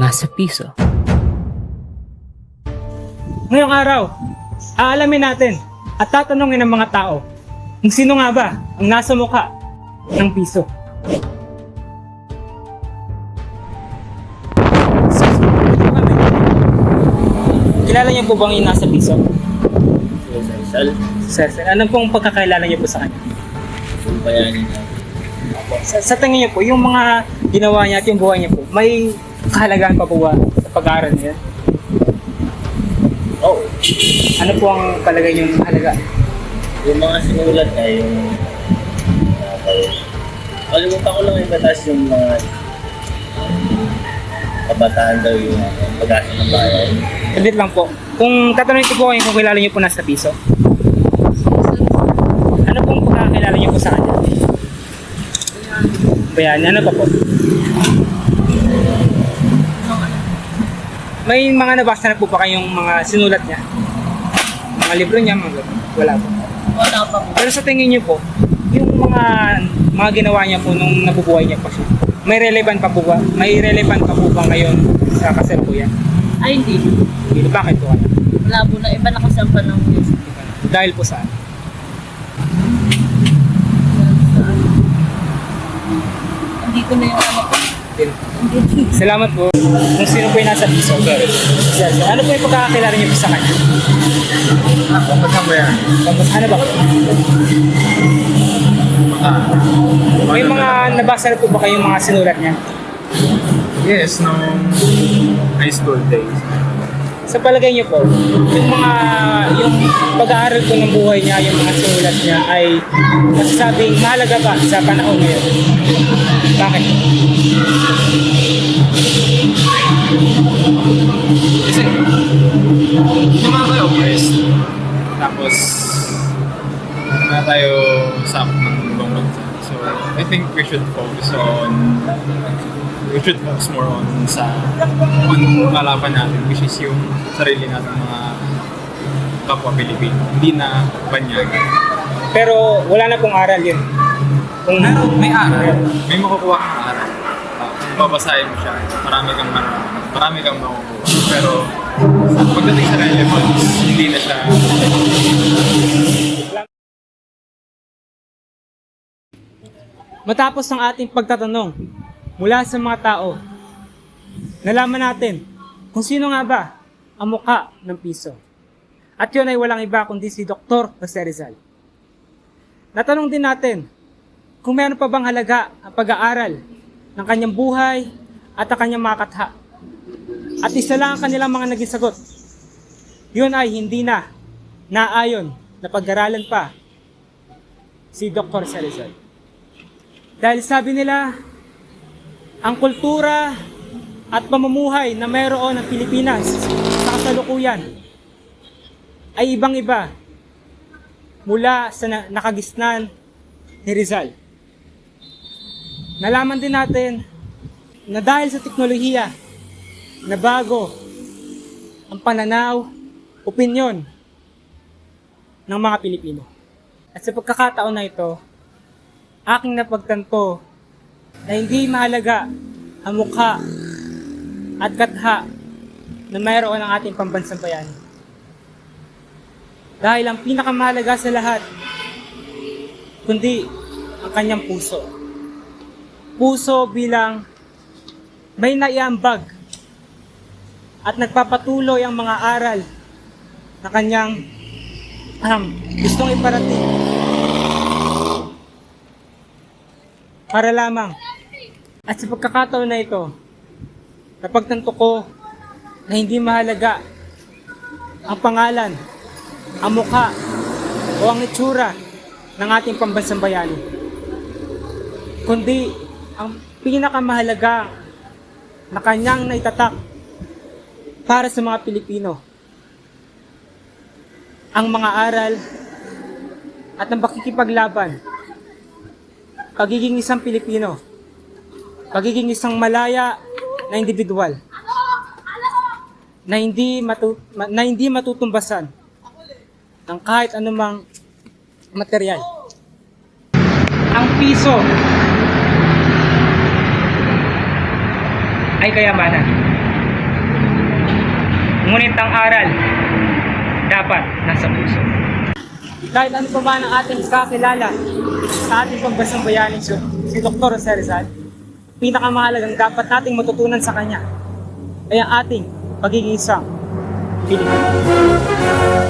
nasa piso. Ngayong araw, aalamin natin at tatanungin ng mga tao kung sino nga ba ang nasa mukha ng piso. Kilala niyo po bang yung nasa piso? Rizal, Sir, ano pong pagkakilala niyo po sa kanya? yung bayanin niya. Sa tingin niyo po, yung mga ginawa niya at yung buhay niya po, may kahalagaan pa po ba sa pag-aaral niya? Oo. Ano po ang palagay niyong halaga? Yung mga sinulat niya, yung kalimutan ko lang yung batas yung mga kabataan daw yung pag-asa ng bayan. Ulit lang po. Kung tatanungin ko po kayo kung kilala niyo po nasa piso, ano pong pagkakilala niyo po sa kanya? Bayani, ano pa po? May mga nabasa na po ba kayong mga sinulat niya? Mga libro niya, mga wala po. Wala pa ko. Pero sa tingin niyo po, yung mga ginawa niya po nung nabubuhay niya pa siya, may relevant pa po ba? May relevant pa po ba ngayon sa kasalukuyan? Ay, hindi. Hindi, bakit po kaya? Malabo na. Iba na kasi ang panahon yun. Dahil po saan? Hindi ko na yung ano ko. Salamat po. Kung sino po yung nasa piso. Sir, ano po yung pagkakakilala niyo po sa kanya? Pagkama yan. Ano ba po? May mga nabasa na po ba kayong mga sinulat niya? Yes, nung high school days. Sa palagay niyo po, yung pag-aaral po ng buhay niya, yung mga sinulat niya ay masasabing mahalaga ba sa panahon ngayon? Bakit? Kasi, hindi naman tayo oppressed. Tapos, hindi na tayo sakop ng ibang bansa. So, I think we should focus more on kalaban natin, which is yung sarili natin mga kapwa Pilipino. Hindi na banyaga. Pero wala na pong aral yun. Kung May aral. May makukuha kang aral. Kung babasahin mo siya, marami kang makukuha. Pero pagdating sa relevance, hindi na siya. matapos ang ating pagtatanong mula sa mga tao, nalaman natin kung sino nga ba ang mukha ng piso. At yun ay walang iba kundi si Dr. Jose Rizal. Natanong din natin kung meron pa bang halaga ang pag-aaral ng kanyang buhay at ang kanyang mga katha. At isa lang ang kanilang mga naging sagot. Yun ay hindi na naayon na pag-aralan pa si Dr. Jose Rizal. Dahil sabi nila, ang kultura at pamumuhay na mayroon ng Pilipinas sa kasalukuyan ay ibang-iba mula sa nakagisnan ni Rizal. Nalaman din natin na dahil sa teknolohiya na bago ang pananaw, opinyon ng mga Pilipino. At sa pagkakataon na ito, aking napagtanto na hindi mahalaga ang mukha at katha na mayroon ng ating pambansang bayani. Dahil ang pinakamahalaga sa lahat, kundi ang kanyang puso. Puso bilang may naiambag at nagpapatuloy ang mga aral na kanyang gustong iparating para lamang. At sa pagkakataon na ito, napagtanto ko na hindi mahalaga ang pangalan, ang mukha o ang itsura ng ating pambansang bayani, kundi ang pinakamahalaga na kanyang naitatak para sa mga Pilipino, ang mga aral at ang pakikipaglaban, pagiging isang Pilipino, pagiging isang malaya na individual, na hindi matutumbasan ng kahit anumang material. Ang piso ay kayamanan. Ngunit ang aral dapat nasa puso. Kahit ano pa man ang ating kakilala sa ating pambansang bayani si Dr. Jose Rizal, pinakamahalagang dapat nating matutunan sa kanya ay ang ating pagiging isang Pilipino.